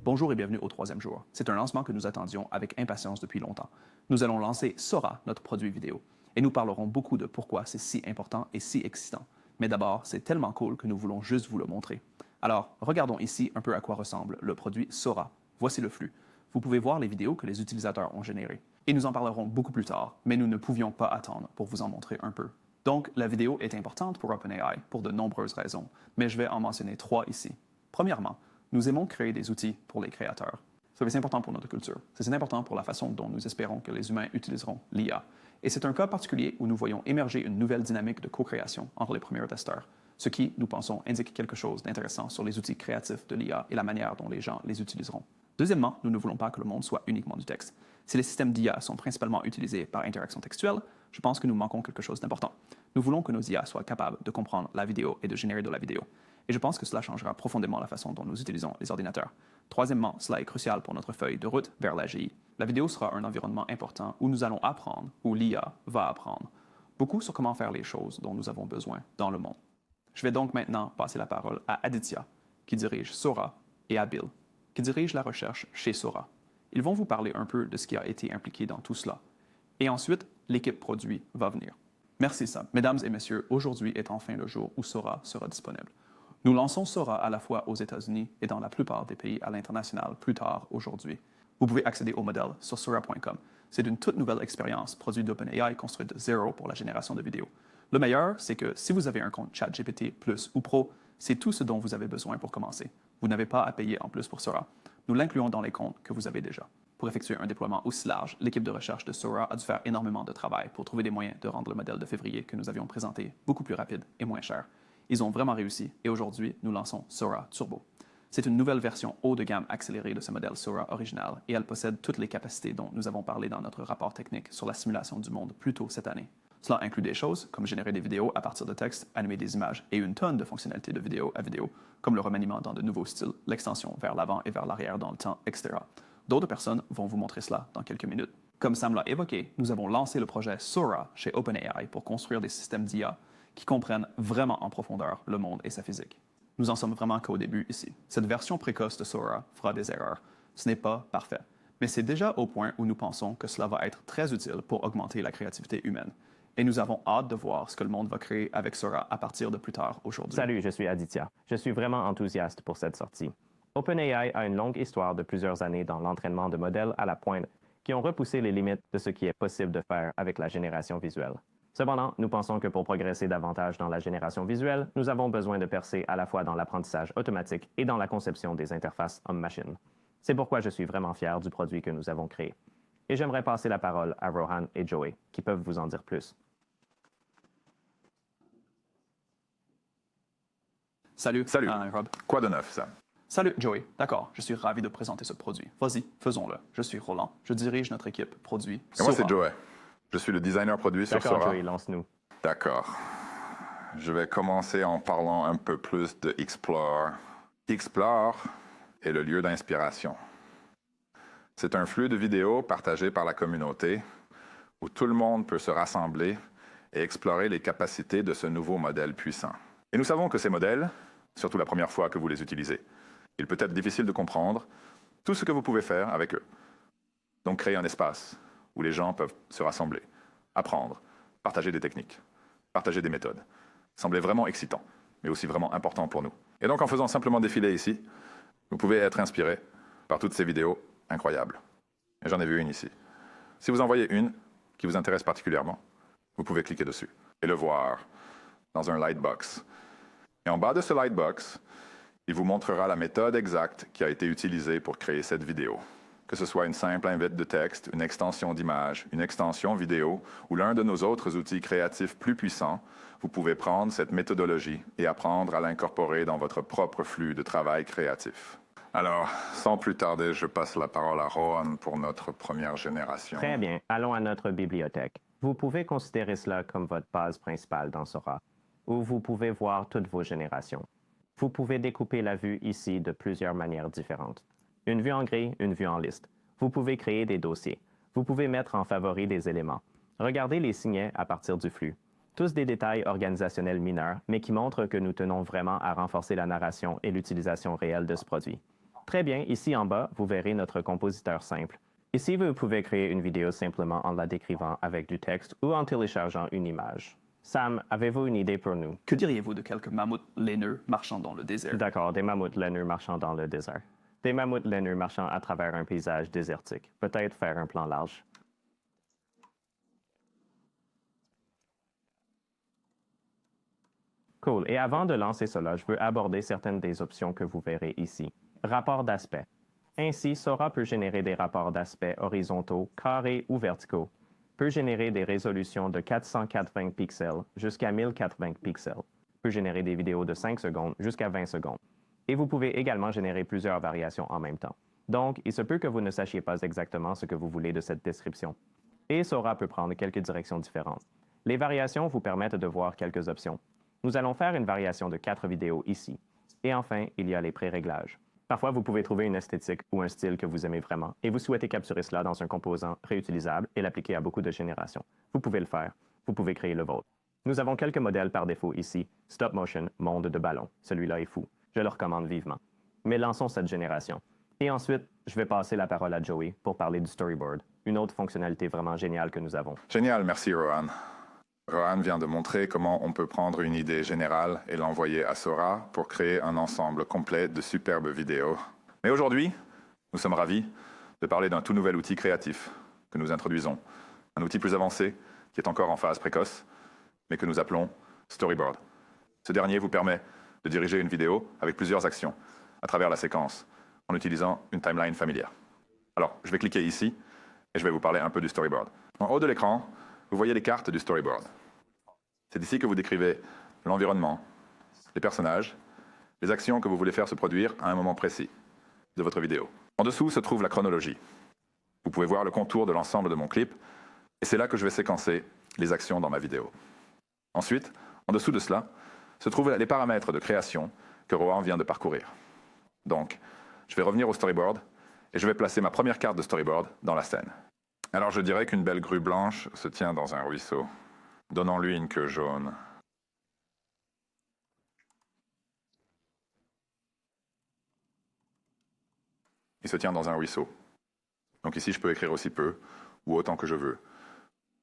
Bonjour et bienvenue au troisième jour. C'est un lancement que nous attendions avec impatience depuis longtemps. Nous allons lancer Sora, notre produit vidéo, et nous parlerons beaucoup de pourquoi c'est si important et si excitant. Mais d'abord, c'est tellement cool que nous voulons juste vous le montrer. Alors, regardons ici un peu à quoi ressemble le produit Sora. Voici le flux. Vous pouvez voir les vidéos que les utilisateurs ont générées. Et nous en parlerons beaucoup plus tard, mais nous ne pouvions pas attendre pour vous en montrer un peu. Donc, la vidéo est importante pour OpenAI pour de nombreuses raisons, mais je vais en mentionner trois ici. Premièrement, nous aimons créer des outils pour les créateurs. C'est important pour notre culture. C'est important pour la façon dont nous espérons que les humains utiliseront l'IA. Et c'est un cas particulier où nous voyons émerger une nouvelle dynamique de co-création entre les premiers testeurs, ce qui, nous pensons, indique quelque chose d'intéressant sur les outils créatifs de l'IA et la manière dont les gens les utiliseront. Deuxièmement, nous ne voulons pas que le monde soit uniquement du texte. Si les systèmes d'IA sont principalement utilisés par interaction textuelle, je pense que nous manquons quelque chose d'important. Nous voulons que nos IA soient capables de comprendre la vidéo et de générer de la vidéo. Et je pense que cela changera profondément la façon dont nous utilisons les ordinateurs. Troisièmement, cela est crucial pour notre feuille de route vers l'AGI. La vidéo sera un environnement important où nous allons apprendre, où l'IA va apprendre, beaucoup sur comment faire les choses dont nous avons besoin dans le monde. Je vais donc maintenant passer la parole à Aditya, qui dirige Sora, et à Bill, qui dirige la recherche chez Sora. Ils vont vous parler un peu de ce qui a été impliqué dans tout cela. Et ensuite, l'équipe produit va venir. Merci Sam. Mesdames et messieurs, aujourd'hui est enfin le jour où Sora sera disponible. Nous lançons Sora à la fois aux États-Unis et dans la plupart des pays à l'international plus tard aujourd'hui. Vous pouvez accéder au modèle sur Sora.com. C'est une toute nouvelle expérience produite d'OpenAI construite de zéro pour la génération de vidéos. Le meilleur, c'est que si vous avez un compte ChatGPT Plus ou Pro, c'est tout ce dont vous avez besoin pour commencer. Vous n'avez pas à payer en plus pour Sora. Nous l'incluons dans les comptes que vous avez déjà. Pour effectuer un déploiement aussi large, l'équipe de recherche de Sora a dû faire énormément de travail pour trouver des moyens de rendre le modèle de février que nous avions présenté beaucoup plus rapide et moins cher. Ils ont vraiment réussi et aujourd'hui, nous lançons Sora Turbo. C'est une nouvelle version haut de gamme accélérée de ce modèle Sora original et elle possède toutes les capacités dont nous avons parlé dans notre rapport technique sur la simulation du monde plus tôt cette année. Cela inclut des choses comme générer des vidéos à partir de texte, animer des images et une tonne de fonctionnalités de vidéo à vidéo, comme le remaniement dans de nouveaux styles, l'extension vers l'avant et vers l'arrière dans le temps, etc. D'autres personnes vont vous montrer cela dans quelques minutes. Comme Sam l'a évoqué, nous avons lancé le projet Sora chez OpenAI pour construire des systèmes d'IA qui comprennent vraiment en profondeur le monde et sa physique. Nous en sommes vraiment qu'au début ici. Cette version précoce de Sora fera des erreurs. Ce n'est pas parfait, mais c'est déjà au point où nous pensons que cela va être très utile pour augmenter la créativité humaine. Et nous avons hâte de voir ce que le monde va créer avec Sora à partir de plus tard aujourd'hui. Salut, je suis Aditya. Je suis vraiment enthousiaste pour cette sortie. OpenAI a une longue histoire de plusieurs années dans l'entraînement de modèles à la pointe qui ont repoussé les limites de ce qui est possible de faire avec la génération visuelle. Cependant, nous pensons que pour progresser davantage dans la génération visuelle, nous avons besoin de percer à la fois dans l'apprentissage automatique et dans la conception des interfaces homme-machine. C'est pourquoi je suis vraiment fier du produit que nous avons créé. Et j'aimerais passer la parole à Rohan et Joey, qui peuvent vous en dire plus. Salut. Salut. Rob. Quoi de neuf, Sam? Salut, Joey. D'accord, je suis ravi de présenter ce produit. Vas-y, faisons-le. Je suis Roland. Je dirige notre équipe produit. Et moi, c'est Joey. Je suis le designer produit sur Sora. D'accord, Joey, lance-nous. D'accord. Je vais commencer en parlant un peu plus de Explore. Explore est le lieu d'inspiration. C'est un flux de vidéos partagé par la communauté où tout le monde peut se rassembler et explorer les capacités de ce nouveau modèle puissant. Et nous savons que ces modèles, surtout la première fois que vous les utilisez, il peut être difficile de comprendre tout ce que vous pouvez faire avec eux. Donc créer un espace où les gens peuvent se rassembler, apprendre, partager des techniques, partager des méthodes. Semblait vraiment excitant, mais aussi vraiment important pour nous. Et donc en faisant simplement défiler ici, vous pouvez être inspiré par toutes ces vidéos incroyables. Et j'en ai vu une ici. Si vous en voyez une qui vous intéresse particulièrement, vous pouvez cliquer dessus et le voir dans un lightbox. Et en bas de ce lightbox, il vous montrera la méthode exacte qui a été utilisée pour créer cette vidéo. Que ce soit une simple invite de texte, une extension d'image, une extension vidéo ou l'un de nos autres outils créatifs plus puissants, vous pouvez prendre cette méthodologie et apprendre à l'incorporer dans votre propre flux de travail créatif. Alors, sans plus tarder, je passe la parole à Rohan pour notre première génération. Très bien, allons à notre bibliothèque. Vous pouvez considérer cela comme votre base principale dans Sora, où vous pouvez voir toutes vos générations. Vous pouvez découper la vue ici de plusieurs manières différentes. Une vue en grille, une vue en liste. Vous pouvez créer des dossiers. Vous pouvez mettre en favori des éléments. Regardez les signets à partir du flux. Tous des détails organisationnels mineurs, mais qui montrent que nous tenons vraiment à renforcer la narration et l'utilisation réelle de ce produit. Très bien, ici en bas, vous verrez notre compositeur simple. Ici, vous pouvez créer une vidéo simplement en la décrivant avec du texte ou en téléchargeant une image. Sam, avez-vous une idée pour nous? Que diriez-vous de quelques mammouths laineux marchant dans le désert? D'accord, des mammouths laineux marchant dans le désert. Des mammouths laineux marchant à travers un paysage désertique. Peut-être faire un plan large. Cool. Et avant de lancer cela, je veux aborder certaines des options que vous verrez ici. Rapport d'aspect. Ainsi, Sora peut générer des rapports d'aspect horizontaux, carrés ou verticaux. Peut générer des résolutions de 480 pixels jusqu'à 1080 pixels. Peut générer des vidéos de 5 secondes jusqu'à 20 secondes. Et vous pouvez également générer plusieurs variations en même temps. Donc, il se peut que vous ne sachiez pas exactement ce que vous voulez de cette description. Et Sora peut prendre quelques directions différentes. Les variations vous permettent de voir quelques options. Nous allons faire une variation de 4 vidéos ici. Et enfin, il y a les pré-réglages. Parfois, vous pouvez trouver une esthétique ou un style que vous aimez vraiment et vous souhaitez capturer cela dans un composant réutilisable et l'appliquer à beaucoup de générations. Vous pouvez le faire. Vous pouvez créer le vôtre. Nous avons quelques modèles par défaut ici. Stop Motion, monde de ballon. Celui-là est fou. Je le recommande vivement. Mais lançons cette génération. Et ensuite, je vais passer la parole à Joey pour parler du storyboard, une autre fonctionnalité vraiment géniale que nous avons. Génial, merci Rohan. Rohan vient de montrer comment on peut prendre une idée générale et l'envoyer à Sora pour créer un ensemble complet de superbes vidéos. Mais aujourd'hui, nous sommes ravis de parler d'un tout nouvel outil créatif que nous introduisons. Un outil plus avancé qui est encore en phase précoce, mais que nous appelons Storyboard. Ce dernier vous permet de diriger une vidéo avec plusieurs actions à travers la séquence en utilisant une timeline familière. Alors, je vais cliquer ici et je vais vous parler un peu du Storyboard. En haut de l'écran, vous voyez les cartes du Storyboard. C'est ici que vous décrivez l'environnement, les personnages, les actions que vous voulez faire se produire à un moment précis de votre vidéo. En dessous se trouve la chronologie. Vous pouvez voir le contour de l'ensemble de mon clip, et c'est là que je vais séquencer les actions dans ma vidéo. Ensuite, en dessous de cela, se trouvent les paramètres de création que Rohan vient de parcourir. Donc, je vais revenir au Storyboard, et je vais placer ma première carte de Storyboard dans la scène. Alors je dirais qu'une belle grue blanche se tient dans un ruisseau. Donnons-lui une queue jaune. Il se tient dans un ruisseau. Donc ici, je peux écrire aussi peu, ou autant que je veux.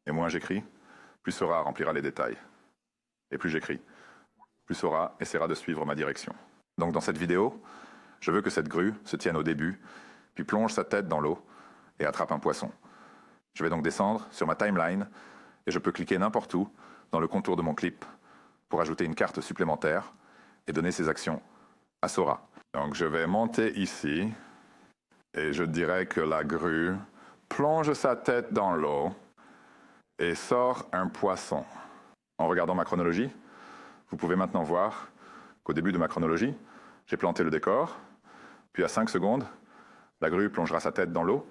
Et moins j'écris, plus Sora remplira les détails. Et plus j'écris, plus Sora essaiera de suivre ma direction. Donc dans cette vidéo, je veux que cette grue se tienne au début, puis plonge sa tête dans l'eau et attrape un poisson. Je vais donc descendre sur ma timeline et je peux cliquer n'importe où dans le contour de mon clip pour ajouter une carte supplémentaire et donner ses actions à Sora. Donc je vais monter ici et je dirais que la grue plonge sa tête dans l'eau et sort un poisson. En regardant ma chronologie, vous pouvez maintenant voir qu'au début de ma chronologie, j'ai planté le décor, puis à 5 secondes, la grue plongera sa tête dans l'eau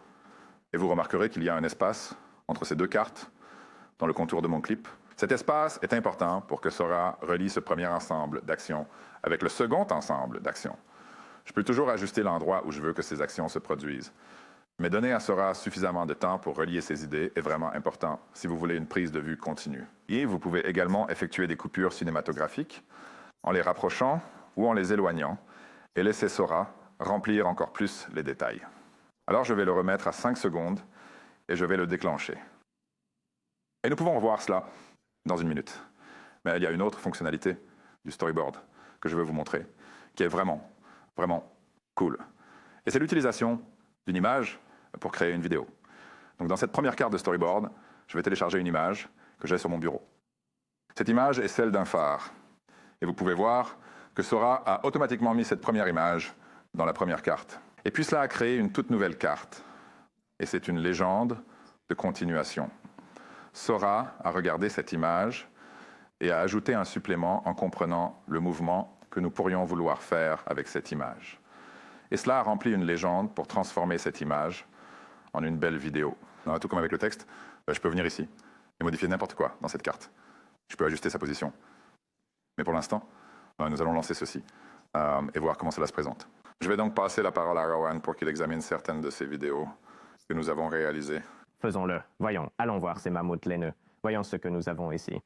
et vous remarquerez qu'il y a un espace entre ces deux cartes dans le contour de mon clip. Cet espace est important pour que Sora relie ce premier ensemble d'actions avec le second ensemble d'actions. Je peux toujours ajuster l'endroit où je veux que ces actions se produisent. Mais donner à Sora suffisamment de temps pour relier ses idées est vraiment important si vous voulez une prise de vue continue. Et vous pouvez également effectuer des coupures cinématographiques en les rapprochant ou en les éloignant et laisser Sora remplir encore plus les détails. Alors je vais le remettre à 5 secondes et je vais le déclencher. Et nous pouvons revoir cela dans une minute. Mais il y a une autre fonctionnalité du storyboard que je veux vous montrer, qui est vraiment, vraiment cool. Et c'est l'utilisation d'une image pour créer une vidéo. Donc dans cette première carte de storyboard, je vais télécharger une image que j'ai sur mon bureau. Cette image est celle d'un phare. Et vous pouvez voir que Sora a automatiquement mis cette première image dans la première carte. Et puis cela a créé une toute nouvelle carte. Et c'est une légende de continuation. Sora a regardé cette image et a ajouté un supplément en comprenant le mouvement que nous pourrions vouloir faire avec cette image. Et cela a rempli une légende pour transformer cette image en une belle vidéo. Tout comme avec le texte, je peux venir ici et modifier n'importe quoi dans cette carte. Je peux ajuster sa position. Mais pour l'instant, nous allons lancer ceci et voir comment cela se présente. Je vais donc passer la parole à Rohan pour qu'il examine certaines de ces vidéos que nous avons réalisées. Faisons-le. Voyons, allons voir ces mammouths laineux. Voyons ce que nous avons ici.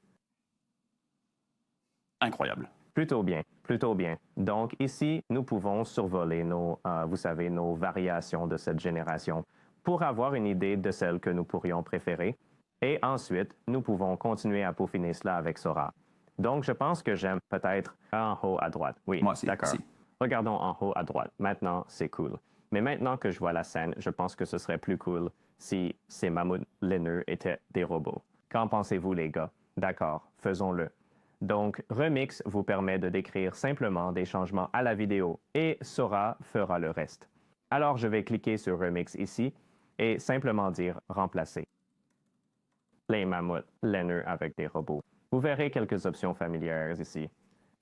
Incroyable. Plutôt bien, plutôt bien. Donc ici, nous pouvons survoler vous savez, nos variations de cette génération pour avoir une idée de celles que nous pourrions préférer. Et ensuite, nous pouvons continuer à peaufiner cela avec Sora. Donc, je pense que j'aime peut-être en haut à droite. Oui, Moi aussi, d'accord. si. Regardons en haut à droite. Maintenant, c'est cool. Mais maintenant que je vois la scène, je pense que ce serait plus cool si ces mammouths laineux étaient des robots. Qu'en pensez-vous, les gars? D'accord, faisons-le. Donc, Remix vous permet de décrire simplement des changements à la vidéo et Sora fera le reste. Alors, je vais cliquer sur Remix ici et simplement dire Remplacer. Les mammouths laineux avec des robots. Vous verrez quelques options familières ici.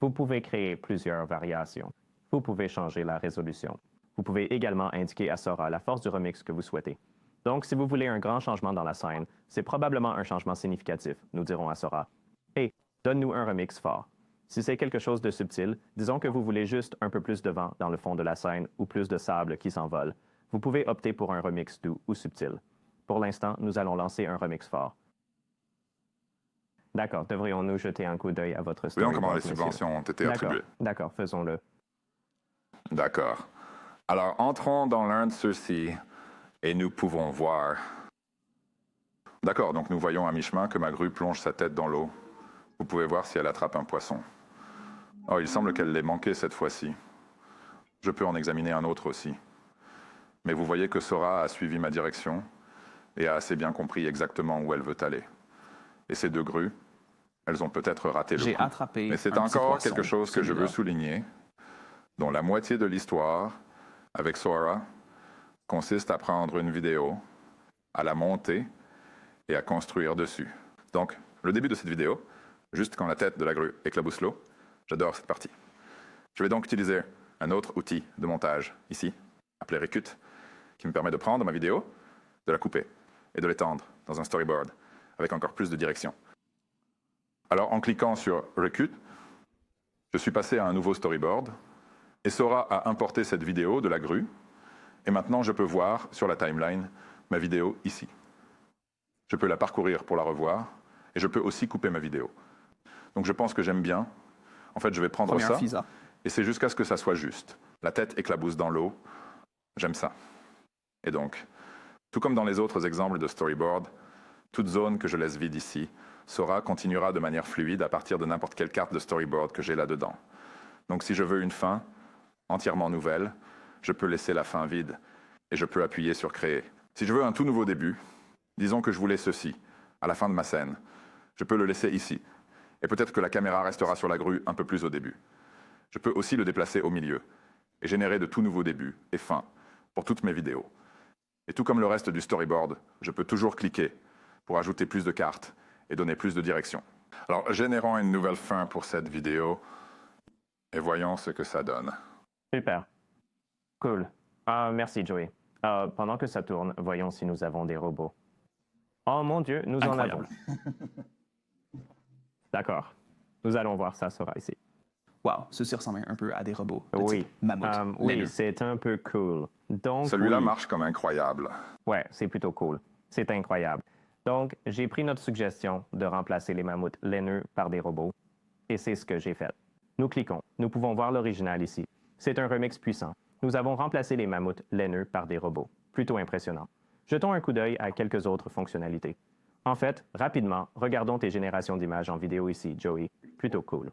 Vous pouvez créer plusieurs variations. Vous pouvez changer la résolution. Vous pouvez également indiquer à Sora la force du remix que vous souhaitez. Donc, si vous voulez un grand changement dans la scène, c'est probablement un changement significatif, nous dirons à Sora. Et donne-nous un remix fort. Si c'est quelque chose de subtil, disons que vous voulez juste un peu plus de vent dans le fond de la scène ou plus de sable qui s'envole, vous pouvez opter pour un remix doux ou subtil. Pour l'instant, nous allons lancer un remix fort. D'accord, devrions-nous jeter un coup d'œil à votre Voyons storyboard, comment les monsieur? subventions ont été attribuées. D'accord, faisons-le. D'accord. Alors, entrons dans l'un de ceux-ci et nous pouvons voir. D'accord, donc nous voyons à mi-chemin que ma grue plonge sa tête dans l'eau. Vous pouvez voir si elle attrape un poisson. Oh, il semble qu'elle l'ait manqué cette fois-ci. Je peux en examiner un autre aussi. Mais vous voyez que Sora a suivi ma direction et a assez bien compris exactement où elle veut aller. Et ces deux grues, elles ont peut-être raté le J'ai coup. attrapé Mais c'est un petit encore poisson, quelque chose que je veux celui-là. souligner, dont la moitié de l'histoire, avec Sora, consiste à prendre une vidéo, à la monter et à construire dessus. Donc, le début de cette vidéo, juste quand la tête de la grue éclabousse l'eau, j'adore cette partie. Je vais donc utiliser un autre outil de montage, ici, appelé Recut, qui me permet de prendre ma vidéo, de la couper et de l'étendre dans un storyboard, avec encore plus de direction. Alors, en cliquant sur Recut, je suis passé à un nouveau storyboard, et Sora a importé cette vidéo de la grue, et maintenant je peux voir sur la timeline ma vidéo ici. Je peux la parcourir pour la revoir, et je peux aussi couper ma vidéo. Donc je pense que j'aime bien. En fait, je vais prendre Première ça, FISA. et c'est jusqu'à ce que ça soit juste. La tête éclabousse dans l'eau, j'aime ça. Et donc, tout comme dans les autres exemples de storyboard, toute zone que je laisse vide ici, Sora continuera de manière fluide à partir de n'importe quelle carte de storyboard que j'ai là-dedans. Donc si je veux une fin entièrement nouvelle, je peux laisser la fin vide et je peux appuyer sur Créer. Si je veux un tout nouveau début, disons que je voulais ceci, à la fin de ma scène, je peux le laisser ici. Et peut-être que la caméra restera sur la grue un peu plus au début. Je peux aussi le déplacer au milieu et générer de tout nouveaux débuts et fins pour toutes mes vidéos. Et tout comme le reste du storyboard, je peux toujours cliquer pour ajouter plus de cartes et donner plus de direction. Alors, générons une nouvelle fin pour cette vidéo et voyons ce que ça donne. Super. Cool. Merci, Joey. Pendant que ça tourne, voyons si nous avons des robots. Oh mon Dieu, nous en avons. Incroyable. D'accord. Nous allons voir ça, Sora, ici. Wow, ceci ressemble un peu à des robots de Oui. type mammouth. Oui, laineux. c'est un peu cool. Donc, Celui-là oui. marche comme incroyable. Ouais, c'est plutôt cool. C'est incroyable. Donc, j'ai pris notre suggestion de remplacer les mammouths laineux par des robots, et c'est ce que j'ai fait. Nous cliquons. Nous pouvons voir l'original ici. C'est un remix puissant. Nous avons remplacé les mammouths laineux par des robots. Plutôt impressionnant. Jetons un coup d'œil à quelques autres fonctionnalités. En fait, rapidement, regardons tes générations d'images en vidéo ici, Joey. Plutôt cool.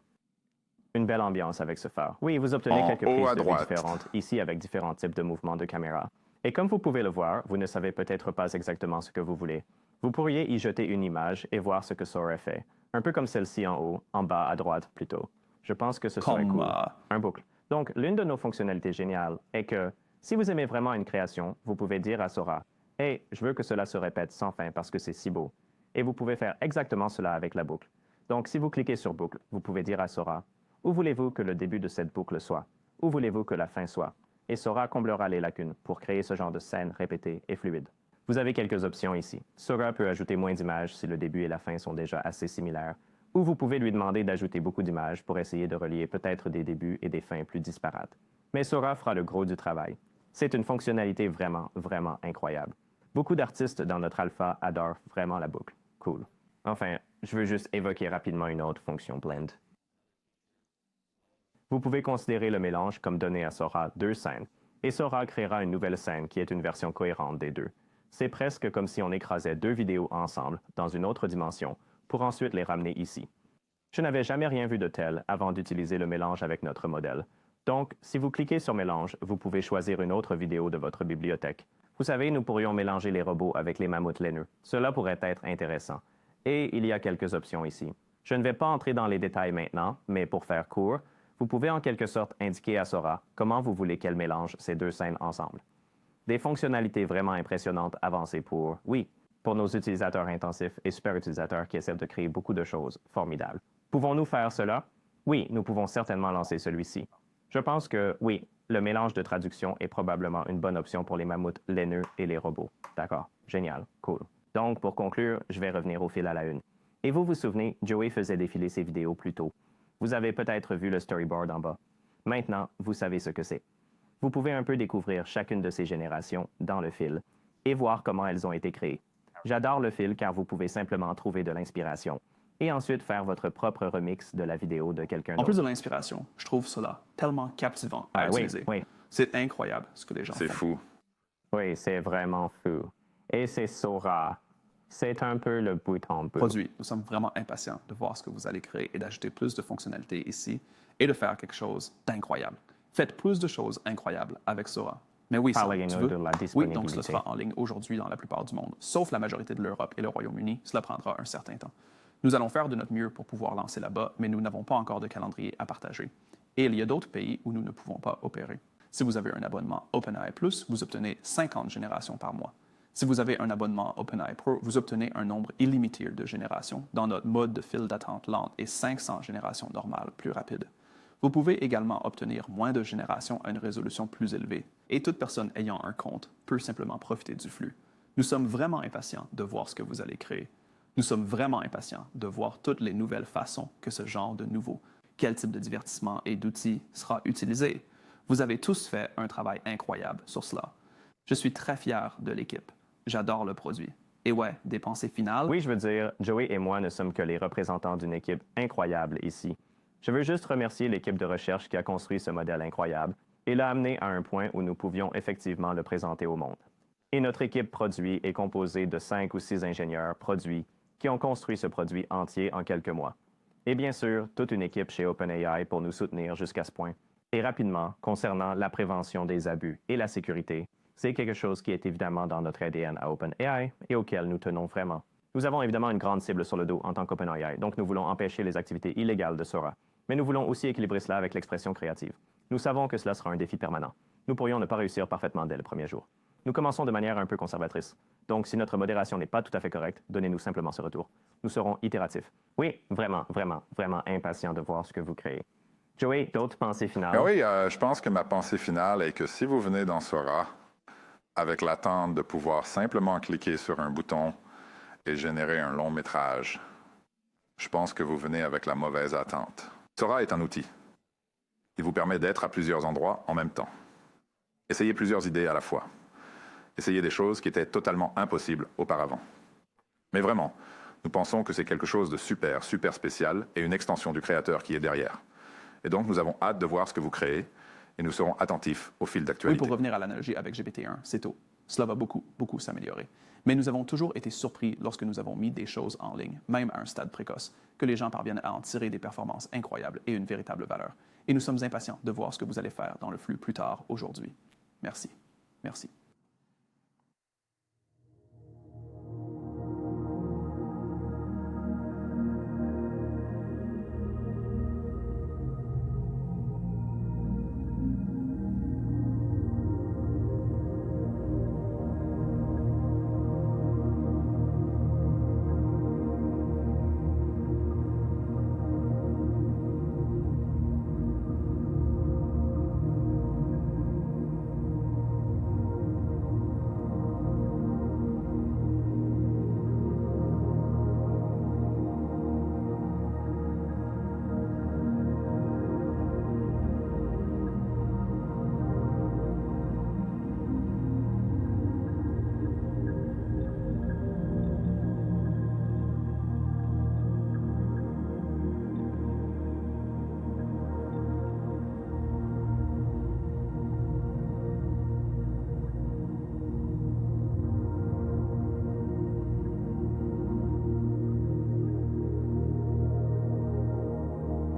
Une belle ambiance avec ce phare. Oui, vous obtenez En quelques haut prises à de vue droite. différentes, ici avec différents types de mouvements de caméra. Et comme vous pouvez le voir, vous ne savez peut-être pas exactement ce que vous voulez. Vous pourriez y jeter une image et voir ce que ça aurait fait. Un peu comme celle-ci en haut, en bas à droite plutôt. Je pense que ce serait Comme, cool. Un boucle. Donc, l'une de nos fonctionnalités géniales est que si vous aimez vraiment une création, vous pouvez dire à Sora « Hey, je veux que cela se répète sans fin parce que c'est si beau. » Et vous pouvez faire exactement cela avec la boucle. Donc, si vous cliquez sur boucle, vous pouvez dire à Sora « Où voulez-vous que le début de cette boucle soit? Où voulez-vous que la fin soit? » Et Sora comblera les lacunes pour créer ce genre de scène répétée et fluide. Vous avez quelques options ici. Sora peut ajouter moins d'images si le début et la fin sont déjà assez similaires, ou vous pouvez lui demander d'ajouter beaucoup d'images pour essayer de relier peut-être des débuts et des fins plus disparates. Mais Sora fera le gros du travail. C'est une fonctionnalité vraiment, vraiment incroyable. Beaucoup d'artistes dans notre alpha adorent vraiment la boucle. Cool. Enfin, je veux juste évoquer rapidement une autre fonction Blend. Vous pouvez considérer le mélange comme donner à Sora 2 scènes, et Sora créera une nouvelle scène qui est une version cohérente des deux. C'est presque comme si on écrasait 2 vidéos ensemble dans une autre dimension pour ensuite les ramener ici. Je n'avais jamais rien vu de tel avant d'utiliser le mélange avec notre modèle. Donc, si vous cliquez sur Mélange, vous pouvez choisir une autre vidéo de votre bibliothèque. Vous savez, nous pourrions mélanger les robots avec les mammouths laineux. Cela pourrait être intéressant. Et il y a quelques options ici. Je ne vais pas entrer dans les détails maintenant, mais pour faire court, vous pouvez en quelque sorte indiquer à Sora comment vous voulez qu'elle mélange ces 2 scènes ensemble. Des fonctionnalités vraiment impressionnantes avancées pour nos utilisateurs intensifs et super utilisateurs qui essaient de créer beaucoup de choses formidables. Pouvons-nous faire cela? Oui, nous pouvons certainement lancer celui-ci. Je pense que oui, le mélange de traduction est probablement une bonne option pour les mammouths laineux et les robots. D'accord, génial, cool. Donc, pour conclure, je vais revenir au fil à la une. Et vous vous souvenez, Joey faisait défiler ses vidéos plus tôt. Vous avez peut-être vu le storyboard en bas. Maintenant, vous savez ce que c'est. Vous pouvez un peu découvrir chacune de ces générations dans le fil et voir comment elles ont été créées. J'adore le fil car vous pouvez simplement trouver de l'inspiration et ensuite faire votre propre remix de la vidéo de quelqu'un d'autre. En plus de l'inspiration, je trouve cela tellement captivant à utiliser. Oui. C'est incroyable ce que les gens font. C'est fou. Oui, c'est vraiment fou. Et c'est Sora. C'est un peu le bout en bout. Produit. Nous sommes vraiment impatients de voir ce que vous allez créer et d'ajouter plus de fonctionnalités ici et de faire quelque chose d'incroyable. Faites plus de choses incroyables avec Sora. Mais oui, ça, Parlez-nous tu veux? de la Oui, disponibilité. donc cela sera en ligne aujourd'hui dans la plupart du monde, sauf la majorité de l'Europe et le Royaume-Uni. Cela prendra un certain temps. Nous allons faire de notre mieux pour pouvoir lancer là-bas, mais nous n'avons pas encore de calendrier à partager. Et il y a d'autres pays où nous ne pouvons pas opérer. Si vous avez un abonnement OpenAI Plus, vous obtenez 50 générations par mois. Si vous avez un abonnement OpenAI Pro, vous obtenez un nombre illimité de générations dans notre mode de file d'attente lente et 500 générations normales plus rapides. Vous pouvez également obtenir moins de générations à une résolution plus élevée, et toute personne ayant un compte peut simplement profiter du flux. Nous sommes vraiment impatients de voir ce que vous allez créer. Nous sommes vraiment impatients de voir toutes les nouvelles façons que ce genre de nouveau, quel type de divertissement et d'outils sera utilisé. Vous avez tous fait un travail incroyable sur cela. Je suis très fier de l'équipe. J'adore le produit. Et ouais, des pensées finales. Oui, je veux dire, Joey et moi ne sommes que les représentants d'une équipe incroyable ici. Je veux juste remercier l'équipe de recherche qui a construit ce modèle incroyable et l'a amené à un point où nous pouvions effectivement le présenter au monde. Et notre équipe produit est composée de 5 ou 6 ingénieurs produits qui ont construit ce produit entier en quelques mois. Et bien sûr, toute une équipe chez OpenAI pour nous soutenir jusqu'à ce point. Et rapidement, concernant la prévention des abus et la sécurité, c'est quelque chose qui est évidemment dans notre ADN à OpenAI et auquel nous tenons vraiment. Nous avons évidemment une grande cible sur le dos en tant qu'OpenAI, donc nous voulons empêcher les activités illégales de Sora. Mais nous voulons aussi équilibrer cela avec l'expression créative. Nous savons que cela sera un défi permanent. Nous pourrions ne pas réussir parfaitement dès le premier jour. Nous commençons de manière un peu conservatrice. Donc, si notre modération n'est pas tout à fait correcte, donnez-nous simplement ce retour. Nous serons itératifs. Oui, vraiment, vraiment, vraiment impatients de voir ce que vous créez. Joey, d'autres pensées finales? Oui, je pense que ma pensée finale est que si vous venez dans Sora, avec l'attente de pouvoir simplement cliquer sur un bouton et générer un long métrage, je pense que vous venez avec la mauvaise attente. Sora est un outil. Il vous permet d'être à plusieurs endroits en même temps. Essayez plusieurs idées à la fois. Essayez des choses qui étaient totalement impossibles auparavant. Mais vraiment, nous pensons que c'est quelque chose de super, super spécial et une extension du créateur qui est derrière. Et donc, nous avons hâte de voir ce que vous créez et nous serons attentifs au fil Oui, d'actualité. pour revenir à l'analogie avec GPT-1, c'est tôt. Cela va beaucoup, beaucoup s'améliorer. Mais nous avons toujours été surpris lorsque nous avons mis des choses en ligne, même à un stade précoce, que les gens parviennent à en tirer des performances incroyables et une véritable valeur. Et nous sommes impatients de voir ce que vous allez faire dans le flux plus tard aujourd'hui. Merci. Merci.